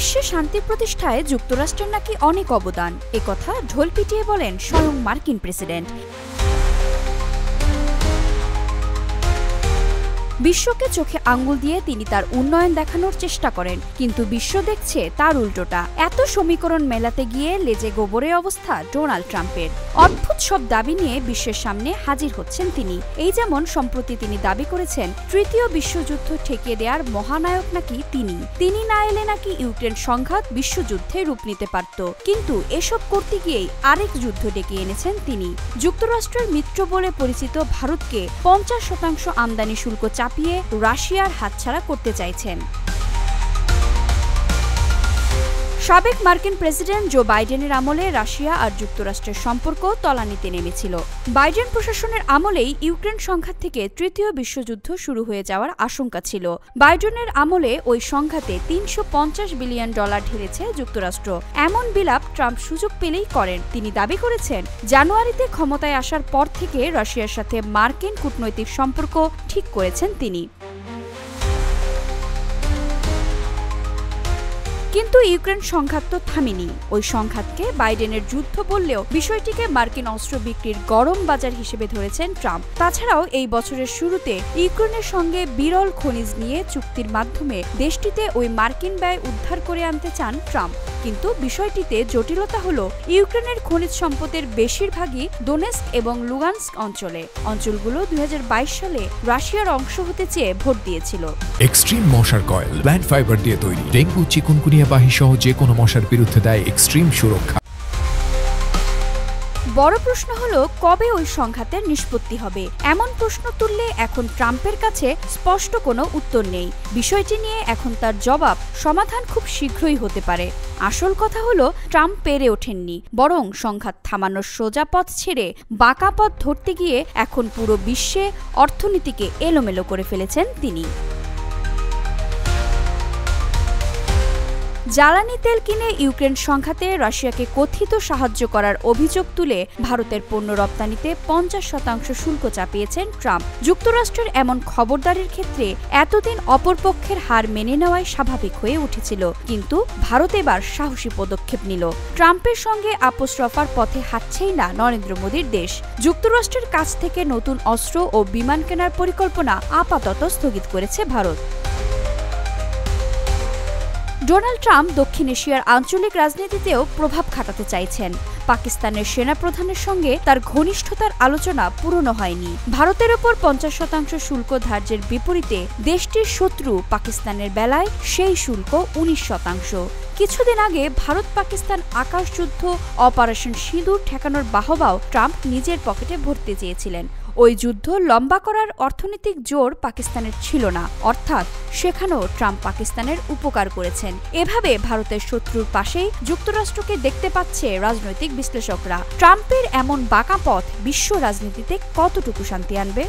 বিশ্বে শান্তি প্রতিষ্ঠায় যুক্তরাষ্ট্রের নাকি অনেক অবদান, একথা ঢোল পিটিয়ে বলেন স্বয়ং মার্কিন প্রেসিডেন্ট। বিশ্বকে চোখে আঙ্গুল দিয়ে তিনি তার উন্নয়ন দেখানোর চেষ্টা করেন, কিন্তু বিশ্ব দেখছে তার উল্টোটা। এত সমীকরণ মেলাতে গিয়ে লেজে গোবরে অবস্থা ডোনাল্ড ট্রাম্পের। অদ্ভুত সব দাবি নিয়ে বিশ্বের সামনে হাজির হচ্ছেন তিনি। এই যেমন সম্প্রতি তিনি দাবি করেছেন তৃতীয় বিশ্বযুদ্ধ ঠেকিয়ে দেওয়ার মহানায়ক নাকি তিনি না এলে নাকি ইউক্রেন সংঘাত বিশ্বযুদ্ধে রূপ নিতে পারত। কিন্তু এসব করতে গিয়েই আরেক যুদ্ধ ডেকে এনেছেন তিনি। যুক্তরাষ্ট্রের মিত্র বলে পরিচিত ভারতকে 50% আমদানি শুল্ক চাপিয়ে রাশিয়ার হাতছাড়া করতে চাইছেন। সাবেক মার্কিন প্রেসিডেন্ট জো বাইডেনের আমলে রাশিয়া আর যুক্তরাষ্ট্রের সম্পর্ক তলানিতে নেমেছিল। বাইডেন প্রশাসনের আমলেই ইউক্রেন সংঘাত থেকে তৃতীয় বিশ্বযুদ্ধ শুরু হয়ে যাওয়ার আশঙ্কা ছিল। বাইডেনের আমলে ওই সংঘাতে $350 বিলিয়ন ঢেলেছে যুক্তরাষ্ট্র। এমন বিলাপ ট্রাম্প সুযোগ পেলেই করেন। তিনি দাবি করেছেন জানুয়ারিতে ক্ষমতায় আসার পর থেকে রাশিয়ার সাথে মার্কিন কূটনৈতিক সম্পর্ক ঠিক করেছেন তিনি। কিন্তু ইউক্রেন সংঘাত তো থামেনি। ওই সংঘাতকে বাইডেনের যুদ্ধ বললেও বিষয়টিকে মার্কিন অস্ত্র বিক্রির গরম বাজার হিসেবে ধরেছেন ট্রাম্প। তাছাড়াও এই বছরের শুরুতে ইউক্রেনের সঙ্গে বিরল খনিজ নিয়ে চুক্তির মাধ্যমে দেশটিতে ওই মার্কিন ব্যয় উদ্ধার করে আনতে চান ট্রাম্প। কিন্তু বিষয়টিতে জটিলতা হলো ইউক্রেনের খনিজ সম্পদের বেশিরভাগই ডোনেস্ক এবং লুগানস্ক অঞ্চলগুলো 2022 সালে রাশিয়ার অংশ হতে চেয়ে ভোট দিয়েছিল। এক্সট্রিম মশার কয়েল প্ল্যান্ট ফাইবার দিয়ে তৈরি, ডেঙ্গু, চিকুনগুনিয়া বাহি সহ যে কোনো মশার বিরুদ্ধে দেয় এক্সট্রিম সুরক্ষা। বড় প্রশ্ন হলো কবে ওই সংঘাতের নিষ্পত্তি হবে। এমন প্রশ্ন তুললে এখন ট্রাম্পের কাছে স্পষ্ট কোনো উত্তর নেই। বিষয়টি নিয়ে এখন তার জবাব সমাধান খুব শীঘ্রই হতে পারে। আসল কথা হলো ট্রাম্প পেরে ওঠেননি, বরং সংঘাত থামানোর সোজা পথ ছেড়ে বাঁকা পথ ধরতে গিয়ে এখন পুরো বিশ্বে অর্থনীতিকে এলোমেলো করে ফেলেছেন তিনি। জ্বালানি তেল কিনে ইউক্রেন সংঘাতে রাশিয়াকে কথিত সাহায্য করার অভিযোগ তুলে ভারতের পণ্য রপ্তানিতে 50% শুল্ক চাপিয়েছেন ট্রাম্প। যুক্তরাষ্ট্রের এমন খবরদারির ক্ষেত্রে এতদিন অপরপক্ষের হার মেনে নেওয়াই স্বাভাবিক হয়ে উঠেছিল, কিন্তু ভারত এবার সাহসী পদক্ষেপ নিল। ট্রাম্পের সঙ্গে আপোস রফার পথে হাঁটছেই না নরেন্দ্র মোদীর দেশ। যুক্তরাষ্ট্রের কাছ থেকে নতুন অস্ত্র ও বিমান কেনার পরিকল্পনা আপাতত স্থগিত করেছে ভারত। ডোনাল্ড ট্রাম্প দক্ষিণ এশিয়ার আঞ্চলিক রাজনীতিতেও প্রভাব খাটাতে চাইছেন। পাকিস্তানের সেনাপ্রধানের সঙ্গে তার ঘনিষ্ঠতার আলোচনা পুরনো হয়নি। ভারতের ওপর 50% শুল্ক ধার্যের বিপরীতে দেশটির শত্রু পাকিস্তানের বেলায় সেই শুল্ক 19%। কিছুদিন আগে ভারত পাকিস্তান আকাশযুদ্ধ অপারেশন সিঁদুর ঠেকানোর বাহবাও ট্রাম্প নিজের পকেটে ভরতে চেয়েছিলেন। ওই যুদ্ধ লম্বা করার অর্থনৈতিক জোর পাকিস্তানের ছিল না, অর্থাৎ সেখানেও ট্রাম্প পাকিস্তানের উপকার করেছেন। এভাবে ভারতের শত্রুর পাশেই যুক্তরাষ্ট্রকে দেখতে পাচ্ছে রাজনৈতিক বিশ্লেষকরা। ট্রাম্পের এমন বাঁকা পথ বিশ্ব রাজনীতিতে কতটুকু শান্তি আনবে?